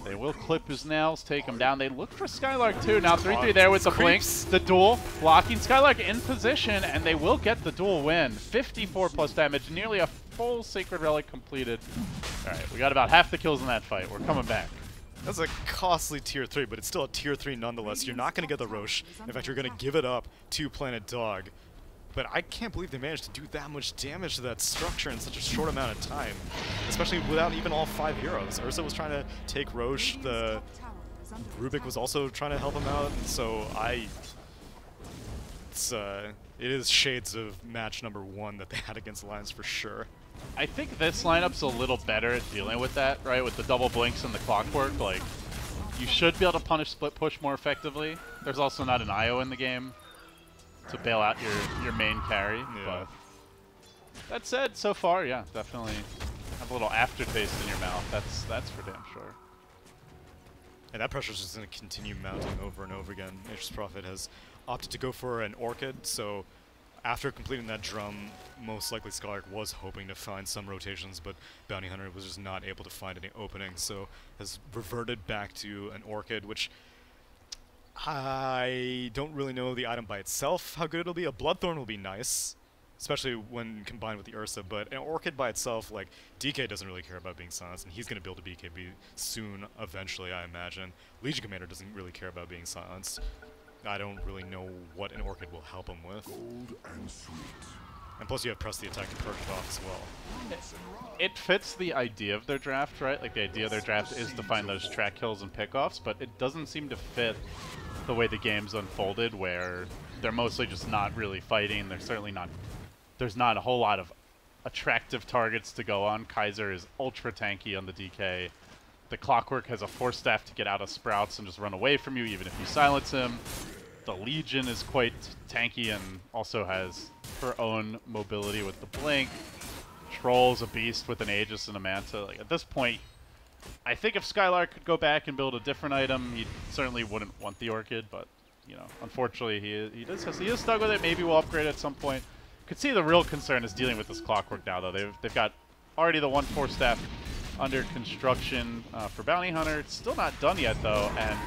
They will clip his nails, take him down. They look for Skylark too. Now 3-3 there with the blinks. The duel, blocking Skylark in position, and they will get the duel win. 54 plus damage, nearly a full Sacred Relic completed. All right, we got about half the kills in that fight. We're coming back. That's a costly tier 3, but it's still a tier 3 nonetheless. You're not going to get the Roche. In fact, you're going to give it up to Planet Dog. But I can't believe they managed to do that much damage to that structure in such a short amount of time, especially without even all 5 heroes. Ursa was trying to take Roche, the Rubik was also trying to help him out, and so it is shades of match number 1 that they had against Alliance for sure. I think this lineup's a little better at dealing with that, right? With the double blinks and the clockwork, like, you should be able to punish split push more effectively. There's also not an IO in the game to bail out your main carry. Yeah. But that said, so far, yeah, definitely have a little aftertaste in your mouth. That's for damn sure. And that pressure's just going to continue mounting over and over again. Nature's Prophet has opted to go for an Orchid, so after completing that drum, most likely Skylark was hoping to find some rotations, but Bounty Hunter was just not able to find any openings, so has reverted back to an Orchid, which I don't really know the item by itself, how good it'll be. A Bloodthorn will be nice, especially when combined with the Ursa, but an Orchid by itself, like, DK doesn't really care about being silenced, and he's going to build a BKB soon, eventually, I imagine. Legion Commander doesn't really care about being silenced. I don't really know what an Orchid will help him with. Gold and sweet. And plus you have press the attack to perk it off as well. It fits the idea of their draft, right? Like the idea of their draft is to find those track kills and pickoffs, but it doesn't seem to fit the way the game's unfolded, where they're mostly just not really fighting. They're certainly not. There's not a whole lot of attractive targets to go on. Kaiser is ultra tanky on the DK. The Clockwork has a Force Staff to get out of Sprouts and just run away from you, even if you silence him. The Legion is quite tanky and also has her own mobility with the Blink. Troll's a beast with an Aegis and a Manta. Like, at this point, I think if Skylark could go back and build a different item, he certainly wouldn't want the Orchid, but, you know, unfortunately he is stuck with it. Maybe we'll upgrade at some point. Could see the real concern is dealing with this Clockwork now, though. They've got already the 1 Force Staff under construction for Bounty Hunter. It's still not done yet, though, and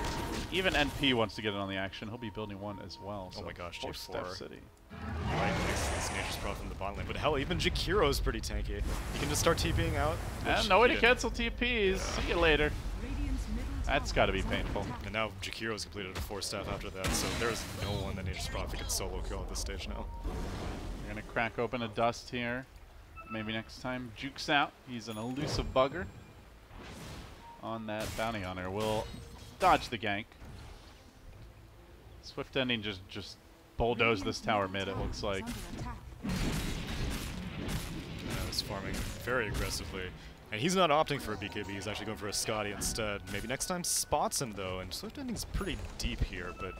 even NP wants to get in on the action. He'll be building one as well. Oh so my gosh, Force Staff City. Right, this Nature's Prophet from the bot lane. But hell, even Jakiro's pretty tanky. You can just start TPing out. And no way to cancel TPs. Yeah. See you later. That's got to be painful. And now Jakiro's completed a 4 staff after that, so there's no one that Nature's Prophet can solo kill at this stage now. We're going to crack open a Dust here. Maybe next time Juke's out. He's an elusive bugger on that Bounty Hunter. We'll dodge the gank. Swift Ending just bulldoze this tower mid, it looks like. He's farming very aggressively. And he's not opting for a BKB, he's actually going for a Scotty instead. Maybe next time spots him though, and Swift Ending's pretty deep here, but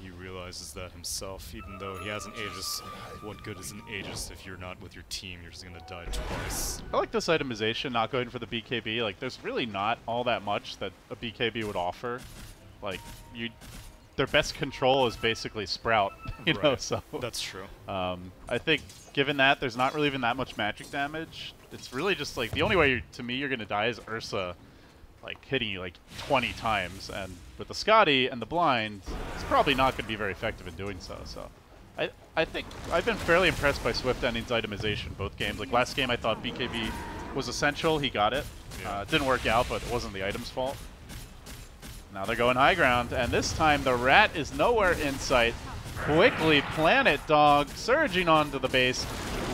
he realizes that himself, even though he has an Aegis. What good is an Aegis if you're not with your team? You're just gonna die twice. I like this itemization, not going for the BKB. Like, there's really not all that much that a BKB would offer. Like, their best control is basically Sprout, you know, so. That's true. I think, given that, there's not really even that much magic damage. It's really just, like, the only way, to me, you're going to die is Ursa, like, hitting you, like, 20 times. And with the Scotty and the Blind, it's probably not going to be very effective in doing so. So, I think I've been fairly impressed by Swift Ending's itemization both games. Like, last game, I thought BKB was essential. He got it. Yeah. It didn't work out, but it wasn't the item's fault. Now they're going high ground, and this time the Rat is nowhere in sight. Quickly, Planet Dog surging onto the base,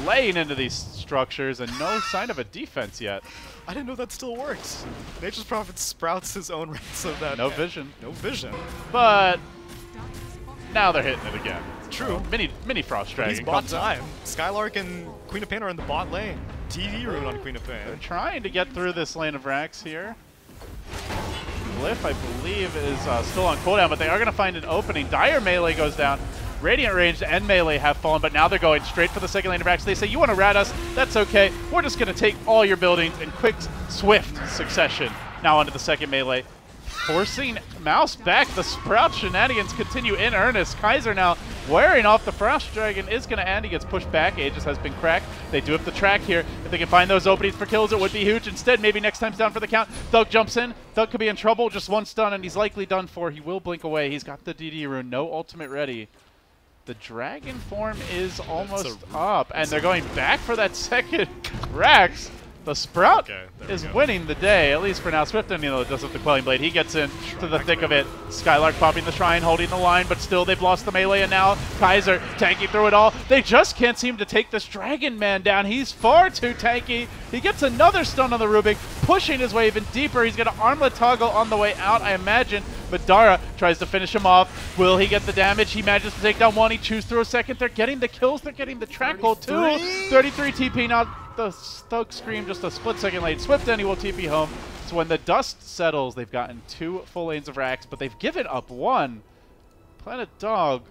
laying into these structures, and no sign of a defense yet. I didn't know that still worked. Nature's Prophet sprouts his own Rat so that... No vision. No vision. But now they're hitting it again. True. Mini Frost Dragon. He's bot time. Skylark and Queen of Pain are in the bot lane. DD rune on Queen of Pain. They're trying to get through this lane of Rax here. Glyph, I believe, is still on cooldown, but they are going to find an opening. Dire melee goes down. Radiant Ranged and melee have fallen, but now they're going straight for the second lane of Rax. They say, you want to rat us? That's okay. We're just going to take all your buildings in quick, swift succession. Now onto the second melee. Forcing Mouse back. The Sprout shenanigans continue in earnest. Kaiser now wearing off the Frost Dragon is going to end. He gets pushed back. Aegis has been cracked. They do have the track here. If they can find those openings for kills, it would be huge. Instead, maybe next time's down for the count. Thug jumps in. Thug could be in trouble. Just one stun, and he's likely done for. He will blink away. He's got the DD rune. No ultimate ready. The Dragon form is almost up, and they're going back for that second Rax. The Sprout is winning the day, at least for now. Swift Ending, though, does have the Quelling Blade. He gets in to the thick of it. Skylark popping the Shrine, holding the line, but still they've lost the melee, and now Kaiser tanking through it all. They just can't seem to take this Dragon Man down. He's far too tanky. He gets another stun on the Rubik, pushing his way even deeper. He's going to Armlet Toggle on the way out, I imagine, but Dara tries to finish him off. Will he get the damage? He manages to take down one. He chews through a second. They're getting the kills. They're getting the track hold, too. 33 TP now. The Thug Scream just a split second late. Swift Ending will TP home. So when the dust settles, they've gotten 2 full lanes of Rax, but they've given up 1. Planet Dog,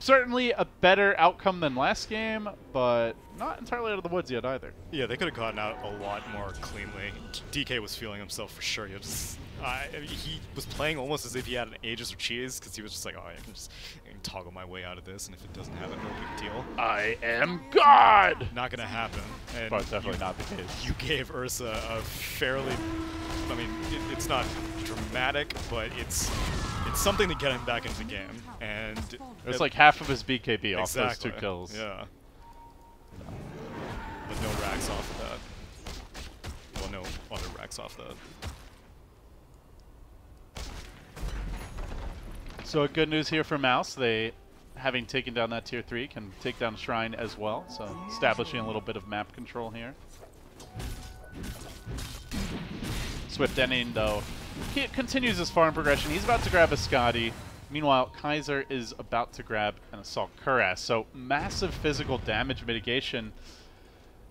certainly a better outcome than last game, but not entirely out of the woods yet either. Yeah, they could have gotten out a lot more cleanly. DK was feeling himself for sure. He was playing almost as if he had an Aegis or Cheese, because he was just like, oh, I can just toggle my way out of this, and if it doesn't happen, no big deal. I am God! Not gonna happen. And but definitely not the case. You gave Ursa a fairly, I mean, it's not dramatic, but it's something to get him back into the game. And it's like half of his BKB off those 2 kills. Yeah. But no Rax off of that. Well, no other Rax off that. So good news here for Mouse. They having taken down that tier 3, can take down Shrine as well. So establishing a little bit of map control here. Swift Ending, though, he continues his farm progression. He's about to grab a Scotty. Meanwhile, Kaiser is about to grab an Assault Cuirass. So massive physical damage mitigation.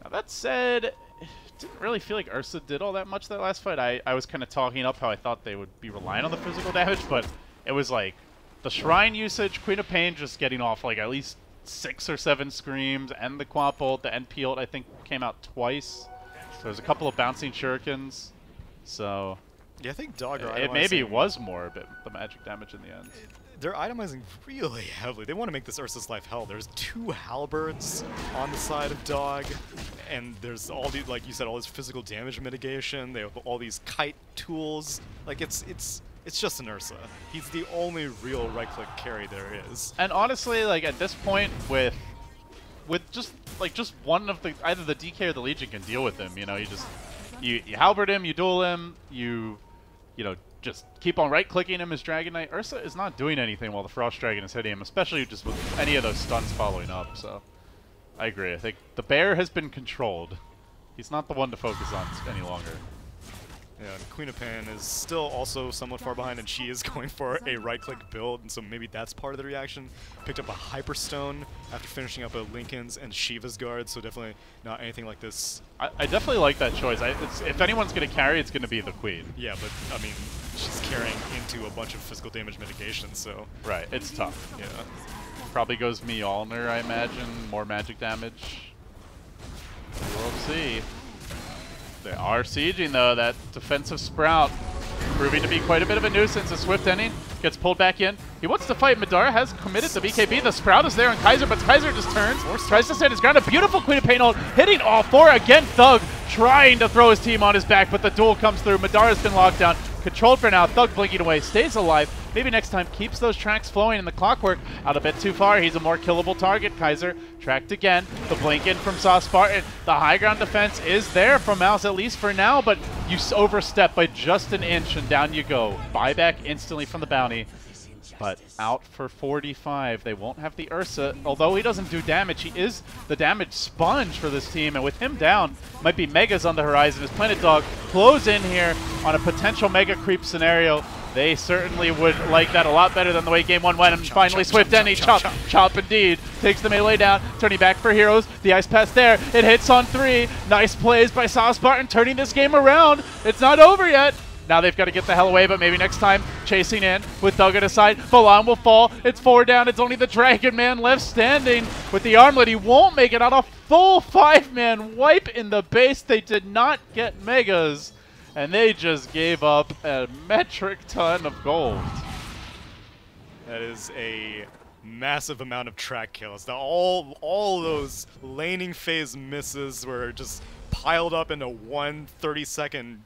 Now that said, it didn't really feel like Ursa did all that much that last fight. I was kind of talking up how I thought they would be relying on the physical damage, but it was like the Shrine usage, Queen of Pain just getting off like at least 6 or 7 screams, and the Quap ult, the NP ult I think came out twice. So there's a couple of bouncing shurikens. So yeah, I think Dog are it maybe was more, but the magic damage in the end. They're itemizing really heavily. They want to make this Ursa's life hell. There's 2 halberds on the side of Dog, and there's all these, like you said, all this physical damage mitigation. They have all these kite tools. Like it's just an Ursa. He's the only real right-click carry there is. And honestly, like at this point, with just one of the either the DK or the Legion can deal with him. You know, you halberd him, you duel him, you know, just keep on right-clicking him as Dragon Knight. Ursa is not doing anything while the Frost Dragon is hitting him, especially just with any of those stuns following up. So I agree. I think the bear has been controlled. He's not the one to focus on any longer. Yeah, and Queen of Pain is still also somewhat far behind, and she is going for a right-click build, and so maybe that's part of the reaction. Picked up a Hyperstone after finishing up a Linken's and Shiva's guard, so definitely not anything like this. I definitely like that choice. If anyone's going to carry, it's going to be the Queen. Yeah, but, I mean, she's carrying into a bunch of physical damage mitigation, so... Right, it's tough. Yeah. Probably goes Mjolnir, I imagine. More magic damage. We'll see. They are sieging, though. That defensive Sprout proving to be quite a bit of a nuisance. A Swift Ending gets pulled back in. He wants to fight. Madara has committed to BKB. The Sprout is there on Kaiser, but Kaiser just turns, tries to stand his ground. A beautiful Queen of Pain ult, hitting all 4. Again, Thug trying to throw his team on his back, but the duel comes through. Madara's been locked down. Controlled for now. Thug blinking away, stays alive. Maybe next time keeps those tracks flowing, and the Clockwork out a bit too far. He's a more killable target. Kaiser tracked again. The blink in from Saw Spartan. The high ground defense is there from Mouse, at least for now, but you overstep by just an inch, and down you go. Buyback instantly from the bounty. But out for 45. They won't have the Ursa. Although he doesn't do damage, he is the damage sponge for this team. And with him down, might be Megas on the horizon as Planet Dog close in here on a potential Mega Creep scenario. They certainly would like that a lot better than the way Game 1 went. And finally, Swift Ending, chop indeed. Takes the melee down, turning back for Heroes. The Ice Pass there. It hits on 3. Nice plays by Saw Spartan, turning this game around. It's not over yet. Now they've got to get the hell away, but maybe next time, chasing in with Thug at his side. Balan will fall. It's 4 down. It's only the Dragon Man left standing. With the armlet, he won't make it out. A full 5-man wipe in the base. They did not get Megas, and they just gave up a metric ton of gold. That is a massive amount of track kills. Now all those laning phase misses were just piled up into one 30-second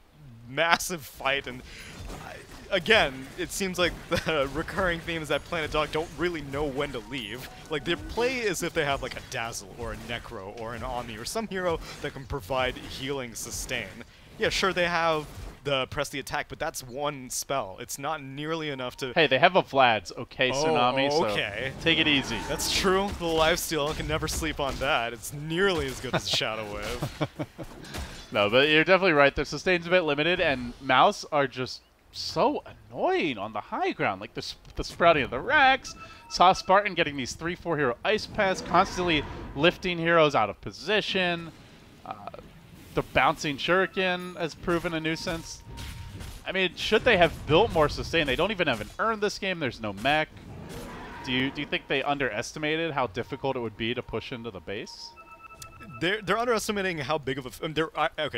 massive fight, and again, it seems like the recurring theme is that Planet Dog don't really know when to leave. Like, they play as if they have like a Dazzle or a Necro or an Omni or some hero that can provide healing sustain. Yeah, sure, they have the press the attack, but that's one spell. It's not nearly enough to... Hey, they have a Vlad's, okay, oh, Tsunami, okay. So take it easy. That's true. The lifesteal, I can never sleep on that. It's nearly as good as Shadow Wave. No, but you're definitely right. Their sustain's a bit limited, and Mouse are just so annoying on the high ground. Like the sprouting of the racks, Saw Spartan getting these 3-4 hero ice pass, constantly lifting heroes out of position. The bouncing shuriken has proven a nuisance. I mean, should they have built more sustain? They don't even have an urn this game. There's no mech. Do you think they underestimated how difficult it would be to push into the base? They're underestimating how big of a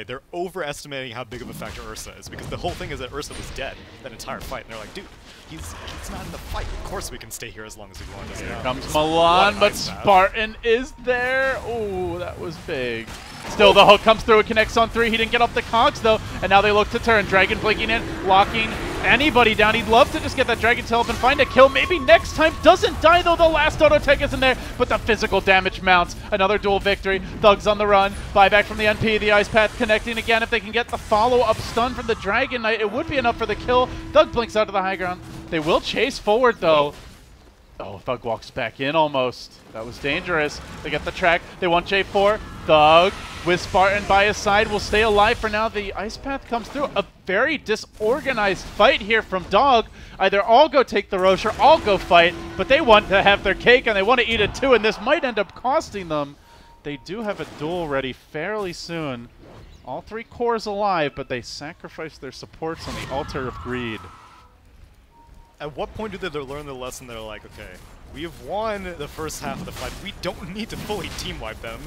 they're overestimating how big of a factor Ursa is, because the whole thing is that Ursa was dead that entire fight, and they're like, dude, he's not in the fight. Of course we can stay here as long as we want. Here comes Milan, but Spartan is there. Oh, that was big. Still, the hook comes through. It connects on 3. He didn't get up the cogs, though. And now they look to turn. Dragon blinking in, locking anybody down. He'd love to just get that Dragon Tail up and find a kill. Maybe next time. Doesn't die, though. The last auto tech isn't there. But the physical damage mounts. Another duel victory. Thug's on the run. Buyback from the NP. The Ice Path connecting again. If they can get the follow-up stun from the Dragon Knight, it would be enough for the kill. Thug blinks out to the high ground. They will chase forward, though. Oh, Thug walks back in almost. That was dangerous. They get the track. They want J4. Thug with Spartan by his side will stay alive for now. The Ice Path comes through. A very disorganized fight here from Dog. Either all go take the Roche or all go fight, but they want to have their cake and they want to eat it too, and this might end up costing them. They do have a duel ready fairly soon. All 3 cores alive, but they sacrifice their supports on the altar of greed. At what point do they learn the lesson? They're like, okay, we have won the first half of the fight. We don't need to fully team wipe them.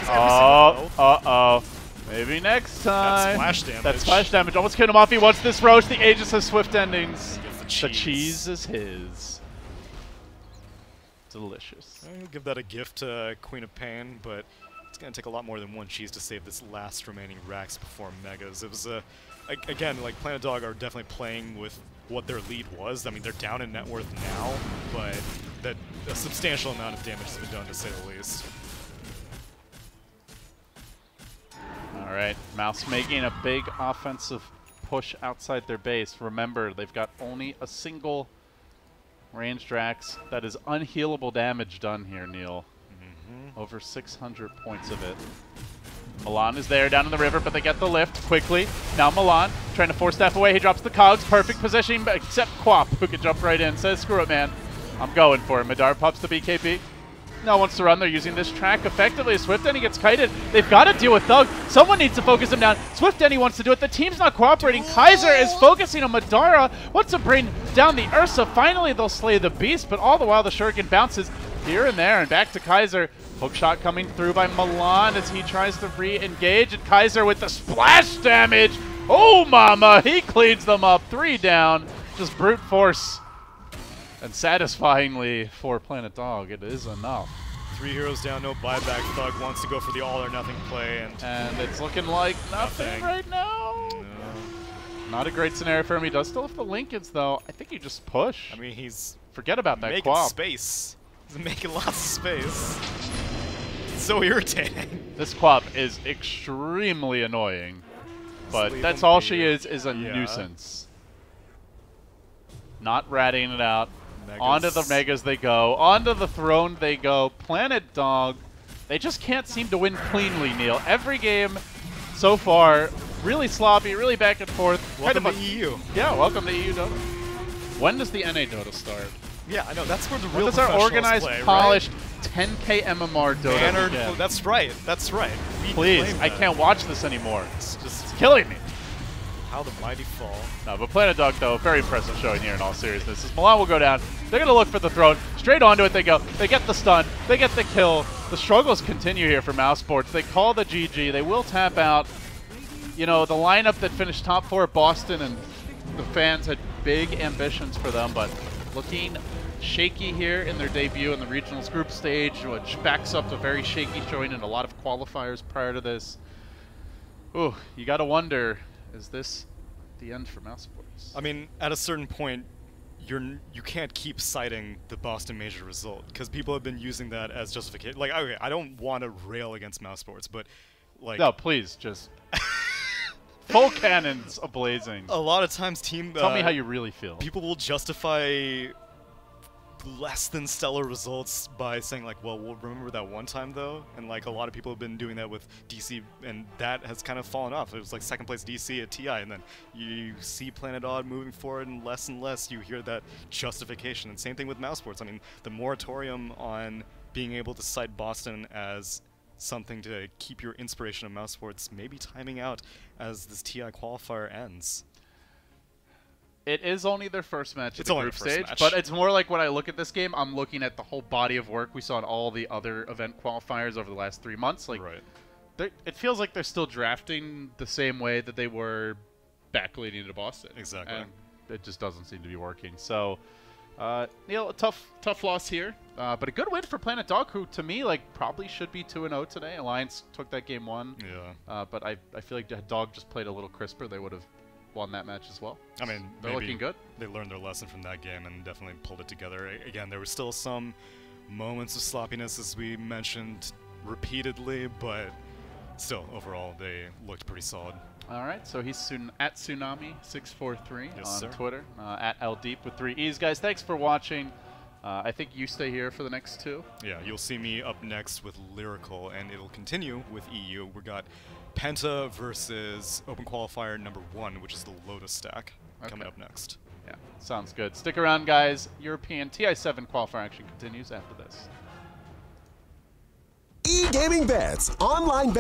Uh-oh. Maybe next time. That's splash damage. That's splash damage. Almost killed him off. He wants this Roche. The Aegis has swift endings. The cheese is his. Delicious. I'll give that a gift to Queen of Pain, but it's going to take a lot more than 1 cheese to save this last remaining racks before Megas. It was, again, like, Planet Dog are definitely playing with what their lead was. I mean, they're down in net worth now, but a substantial amount of damage has been done, to say the least. All right, Mouse making a big offensive push outside their base. Remember, they've got only a single ranged Rax. That is unhealable damage done here, Neil. Over 600 points of it. Milan is there down in the river, but they get the lift quickly. Now Milan trying to force staff away. He drops the cogs. Perfect positioning, except Quap, who can jump right in. Says, screw it, man. I'm going for it. Madar pops the BKB. No one wants to run. They're using this track effectively. Swift Denny gets kited. They've got to deal with Thug. Someone needs to focus him down. Swift Denny wants to do it. The team's not cooperating. Kaiser is focusing on Madara. Wants to bring down the Ursa. Finally, they'll slay the beast, but all the while the Shuriken bounces here and there, and back to Kaiser. Hook shot coming through by Milan as he tries to re-engage, and Kaiser with the splash damage. Oh, mama! He cleans them up. 3 down. Just brute force. And satisfyingly for Planet Dog, it is enough. 3 heroes down, no buyback. Thug wants to go for the all-or-nothing play, and it's looking like nothing right now. No. Not a great scenario for him. He does still have the Lincolns, though. I think you just push. I mean, he's forget about that making Quap. Space. He's making lots of space. It's so irritating. This Quap is extremely annoying, but that's all she is a nuisance. Not ratting it out. Megas. Onto the Megas they go. Onto the throne they go. Planet Dog, they just can't seem to win cleanly, Neil. Every game so far, really sloppy, really back and forth. Welcome to EU. Yeah, welcome to EU Dota. When does the NA Dota start? Yeah, I know. That's where the real When does our organized, play, polished, right? 10K MMR Dota begin? That's right. That's right. Please, I can't watch this anymore. It's killing me. How the mighty fall. No, but Planet Dog, though, very impressive showing here in all seriousness. As Milan will go down, they're going to look for the throne. Straight onto it they go. They get the stun. They get the kill. The struggles continue here for Mouse Sports. They call the GG. They will tap out. You know, the lineup that finished top 4 at Boston, and the fans had big ambitions for them, but looking shaky here in their debut in the regionals group stage, which backs up a very shaky showing in a lot of qualifiers prior to this. Ooh, you got to wonder, is this the end for Mouse Sports? I mean, at a certain point, you can't keep citing the Boston Major result, because people have been using that as justification. Like, okay, I don't want to rail against Mouse Sports, but like, no, please, just full cannons ablazing. A lot of times, tell me how you really feel. People will justify less than stellar results by saying like, well, we'll remember that one time though, and like a lot of people have been doing that with DC, and that has kind of fallen off. It was like 2nd place DC at TI, and then you see Planet Odd moving forward, and less you hear that justification. And same thing with Mouse Sports. I mean, the moratorium on being able to cite Boston as something to keep your inspiration of Mouse Sports maybe timing out as this TI qualifier ends. It is only their first match at It's the only group the first stage, match. but it's more like when I look at this game, I'm looking at the whole body of work we saw in all the other event qualifiers over the last 3 months. Like, right. It feels like they're still drafting the same way that they were back leading to Boston. Exactly. And it just doesn't seem to be working. So, Neil, a tough loss here, but a good win for Planet Dog, who to me like probably should be 2-0 today. Alliance took that game 1. Yeah. But I feel like Dog just played a little crisper. They would have won that match as well. I mean, they're looking good. They learned their lesson from that game and definitely pulled it together. Again, there were still some moments of sloppiness, as we mentioned repeatedly, but still, overall, they looked pretty solid. All right, so he's at Tsunami643 Yes, on sir. Twitter, at LDeep with 3 E's. Guys, thanks for watching. I think you stay here for the next two. Yeah, you'll see me up next with Lyrical, and it'll continue with EU. We got Penta versus Open Qualifier number 1, which is the Lotus stack, coming up next. Yeah, sounds good. Stick around, guys. European TI7 qualifier action continues after this. E-Gaming Bets, online betting.